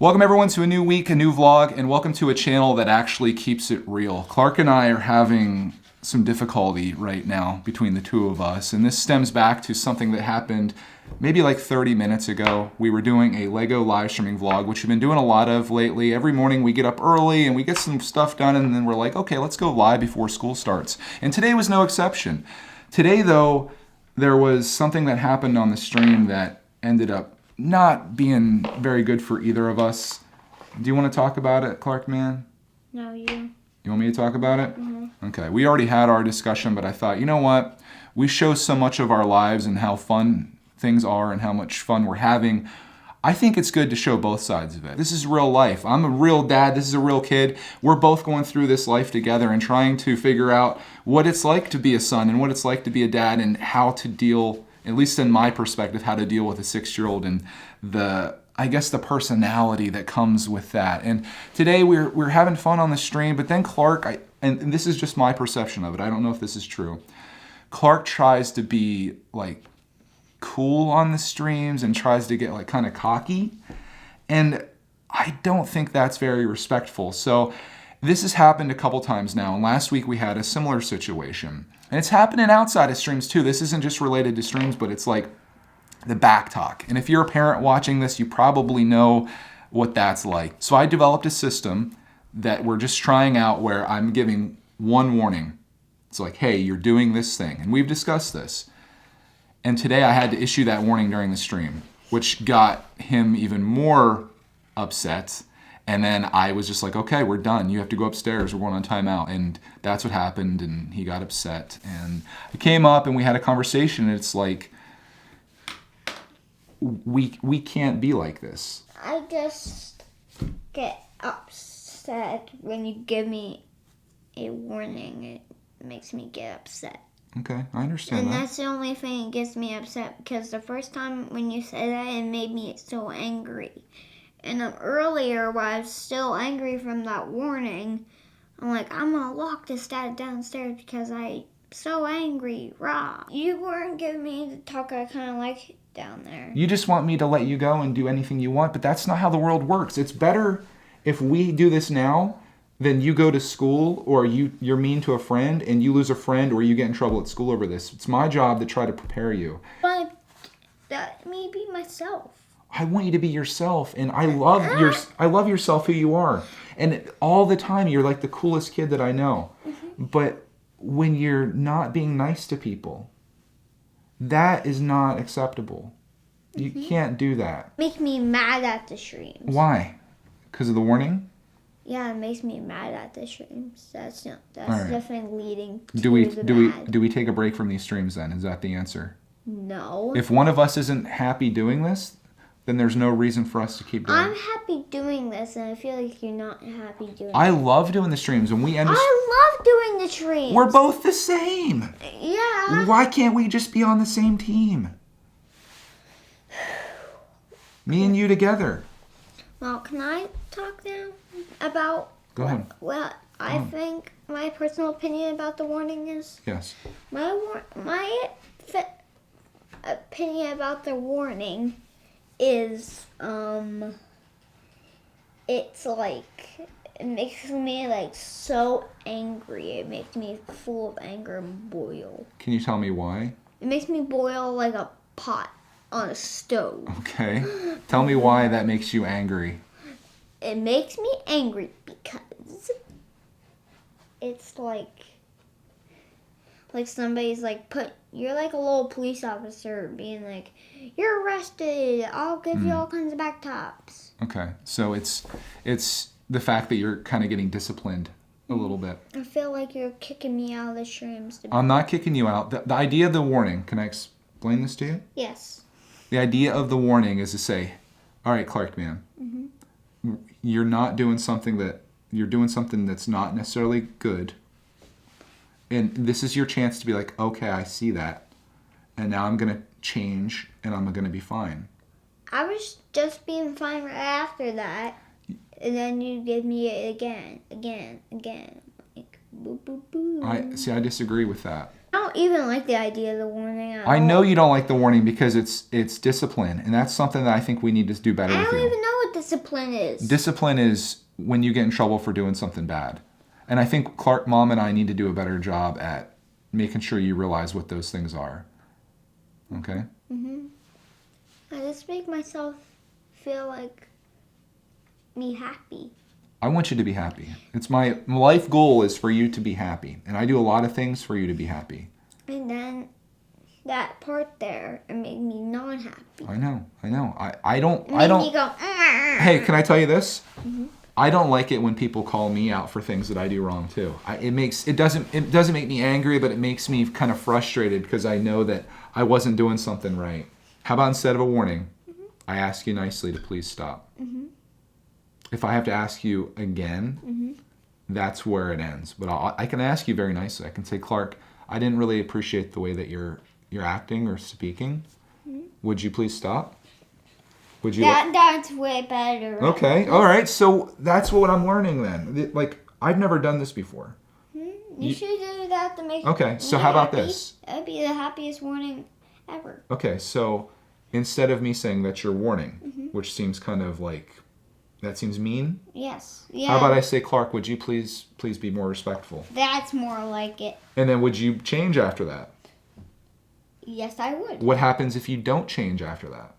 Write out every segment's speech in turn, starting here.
Welcome everyone to a new week, a new vlog, and welcome to a channel that actually keeps it real. Clark and I are having some difficulty right now between the two of us, and this stems back to something that happened maybe like 30 minutes ago. We were doing a Lego live streaming vlog, which we've been doing a lot of lately. Every morning we get up early and we get some stuff done, and then we're like, okay, let's go live before school starts. And today was no exception. Today though, there was something that happened on the stream that ended up not being very good for either of us. Do you want to talk about it, Clark, man? No, you. You want me to talk about it? Mm-hmm. Okay, we already had our discussion, but I thought, you know what? We show so much of our lives and how fun things are and how much fun we're having. I think it's good to show both sides of it. This is real life. I'm a real dad. This is a real kid. We're both going through this life together and trying to figure out what it's like to be a son and what it's like to be a dad and how to deal, at least in my perspective, how to deal with a 6-year-old and the personality that comes with that. And today we're having fun on the stream, but then Clark, and this is just my perception of it, I don't know if this is true, Clark tries to be like cool on the streams and tries to get like kind of cocky, and I don't think that's very respectful. So this has happened a couple times now, and last week we had a similar situation. And it's happening outside of streams too. This isn't just related to streams, but it's like the back talk. And if you're a parent watching this, you probably know what that's like. So I developed a system that we're just trying out where I'm giving one warning. It's like, hey, you're doing this thing. And we've discussed this. And today I had to issue that warning during the stream, which got him even more upset. And then I was just like, okay, we're done. You have to go upstairs. We're going on timeout. And that's what happened. And he got upset. And I came up and we had a conversation. And it's like, we can't be like this. I just get upset when you give me a warning. It makes me get upset. Okay, I understand and that. And that's the only thing that gets me upset, because the first time when you said that, it made me so angry. And earlier, while I was still angry from that warning, I'm like, I'm going to lock this dad downstairs because I'm so angry. Rah. You weren't giving me the talk I kind of like down there. You just want me to let you go and do anything you want, but that's not how the world works. It's better if we do this now than you go to school or you're mean to a friend and you lose a friend or you get in trouble at school over this. It's my job to try to prepare you. But that may be myself. I want you to be yourself, and I love yourself who you are. And all the time you're like the coolest kid that I know. Mm-hmm. But when you're not being nice to people, that is not acceptable. You can't do that. Make me mad at the streams. Why? Because of the warning? Yeah, it makes me mad at the streams. That's right. Definitely leading to do we take a break from these streams then? Is that the answer? No. If one of us isn't happy doing this, then there's no reason for us to keep doing it. I'm happy doing this, and I feel like you're not happy doing it. I love doing the streams, and I love doing the streams. We're both the same. Yeah. Why can't we just be on the same team? Me and you together. Well, can I talk now about... Go ahead. Well, I think my personal opinion about the warning is... Yes. My opinion about the warning is, it's like, it makes me like so angry. It makes me full of anger and boil. Can you tell me why? It makes me boil like a pot on a stove. Okay. Tell me why that makes you angry. It makes me angry because it's like somebody's like you're like a little police officer being like, you're arrested, I'll give you all kinds of back taps. Okay, so it's the fact that you're kind of getting disciplined a little bit. I feel like you're kicking me out of the streams. I'm not kicking you out. The idea of the warning, can I explain this to you? Yes. The idea of the warning is to say, all right, Clark, man, you're doing something that's not necessarily good. And this is your chance to be like, okay, I see that. And now I'm going to change and I'm going to be fine. I was just being fine right after that. And then you give me it again. Like, boo, boo, boo. I disagree with that. I don't even like the idea of the warning at I all. know you don't like the warning because it's discipline, and that's something that I think we need to do better I with don't you. even know what discipline is. Discipline is when you get in trouble for doing something bad. And I think Clark, Mom, and I need to do a better job at making sure you realize what those things are. Okay? I just make myself feel like me happy. I want you to be happy. It's my life goal is for you to be happy. And I do a lot of things for you to be happy. And then that part there, it made me not happy. I know. I It don't made me go, Hey, can I tell you this? I don't like it when people call me out for things that I do wrong too. It doesn't make me angry, but it makes me kind of frustrated because I know that I wasn't doing something right. How about instead of a warning, I ask you nicely to please stop. If I have to ask you again, that's where it ends. But I can ask you very nicely. I can say, Clark, I didn't really appreciate the way that you're acting or speaking. Would you please stop? Would you? That's way better. Okay, all right. So that's what I'm learning then. Like, I've never done this before. You should do that to make Okay, so me how about happy. this? That'd be the happiest warning ever. Okay, so instead of me saying that's your warning, which seems kind of like, that seems mean. Yes. Yeah. How about I say, Clark, would you please be more respectful? That's more like it. And then would you change after that? Yes, I would. What happens if you don't change after that?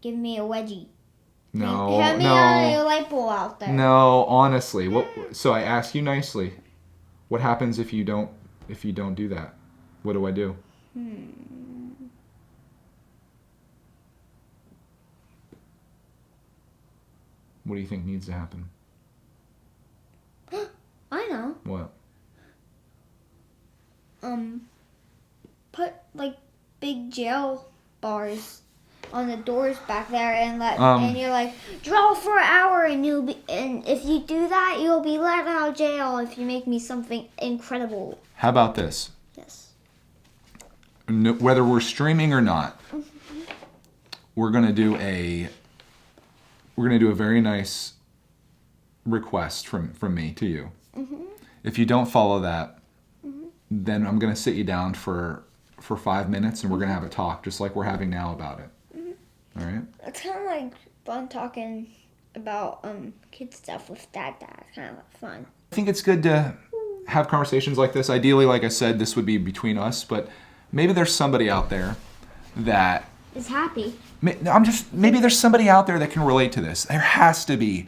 Give me a wedgie. No, Have me a light bulb out there. no. Honestly, so I ask you nicely. What happens if you don't do that? What do I do? What do you think needs to happen? I know. What? Put like big jail bars on the doors back there and and you're like, draw for an hour and if you do that you'll be let out of jail if you make me something incredible. How about this? Yes. No, whether we're streaming or not, we're gonna do a very nice request from me to you. If you don't follow that, then I'm gonna sit you down for 5 minutes and we're gonna have a talk, just like we're having now about it. All right. It's kind of like fun talking about kid stuff with dad. It's kind of fun. I think it's good to have conversations like this. Ideally, like I said, this would be between us, but maybe there's somebody out there that It's happy. maybe there's somebody out there that can relate to this. There has to be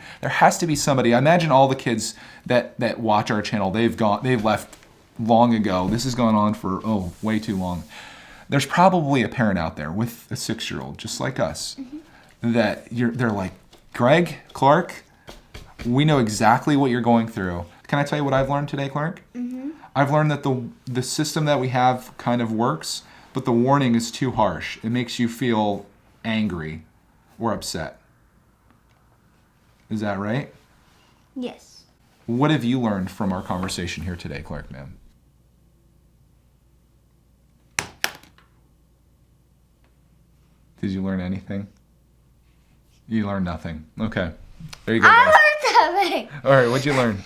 somebody. I imagine all the kids that watch our channel, they've left long ago. This has gone on for way too long. There's probably a parent out there with a 6-year-old just like us that they're like, Greg, Clark, we know exactly what you're going through. Can I tell you what I've learned today, Clark? I've learned that the system that we have kind of works, but the warning is too harsh. It makes you feel angry or upset. Is that right? Yes. What have you learned from our conversation here today, Clark, man? Did you learn anything? You learned nothing. Okay. There you go, guys. I learned something. All right, what'd you learn?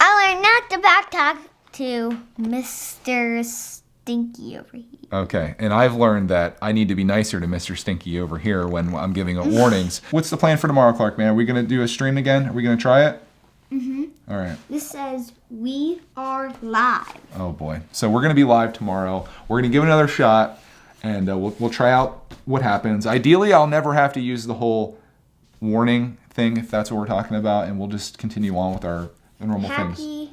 I learned not to backtalk to Mr. Stinky over here. Okay, and I've learned that I need to be nicer to Mr. Stinky over here when I'm giving out warnings. What's the plan for tomorrow, Clark, man? Are we going to do a stream again? Are we going to try it? All right. This says we are live. Oh, boy. So we're going to be live tomorrow. We're going to give it another shot, and we'll try out what happens. Ideally, I'll never have to use the whole warning thing, if that's what we're talking about, and we'll just continue on with our normal things. Happy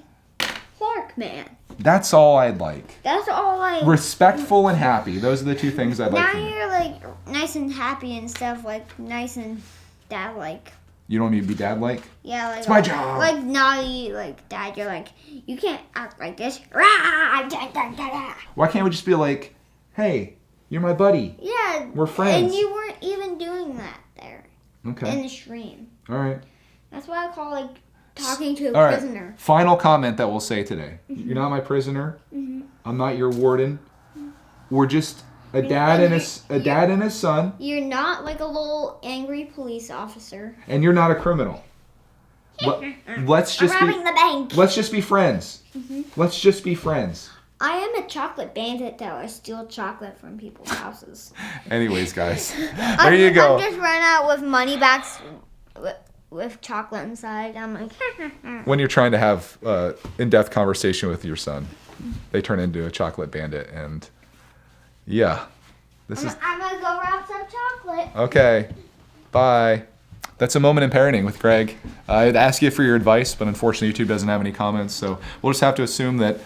Clark man. That's all I'd like. That's all I. Respectful and happy. Those are the two things I'd like Now from you. you're like nice and happy and stuff, like nice and dad-like. You don't need to be dad-like? Yeah, like It's my job. Like naughty, like dad. You're like, you can't act like this. Rah! Why can't we just be like, hey, you're my buddy. Yeah, We're friends. And you weren't even doing that there Okay. in the stream. All right. That's what I call like talking to All a right. prisoner. Final comment that we'll say today. You're not my prisoner. I'm not your warden. We're just a dad and his son, You're not like a little angry police officer. and you're not a criminal. Let's just robbing the bank. Let's just be friends. Let's just be friends. I am a chocolate bandit, though. I steal chocolate from people's houses. Anyways, guys, there you go. I'm just running out with money bags with chocolate inside. I'm like, When you're trying to have in-depth conversation with your son, they turn into a chocolate bandit, and yeah, I'm gonna go rob some chocolate. Okay. Bye. That's a moment in parenting with Greg. I'd ask you for your advice, but unfortunately YouTube doesn't have any comments, so we'll just have to assume that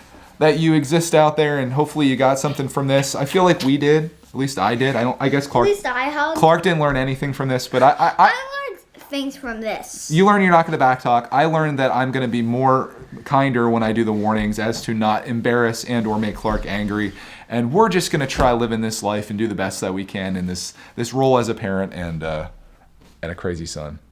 you exist out there, and hopefully you got something from this. I feel like we did. At least I did. I guess Clark. At least I have. Clark didn't learn anything from this, but I learned things from this. You learn you're not going to backtalk. I learned that I'm going to be more kinder when I do the warnings as to not embarrass and or make Clark angry. And we're just going to try living this life and do the best that we can in this role as a parent and a crazy son.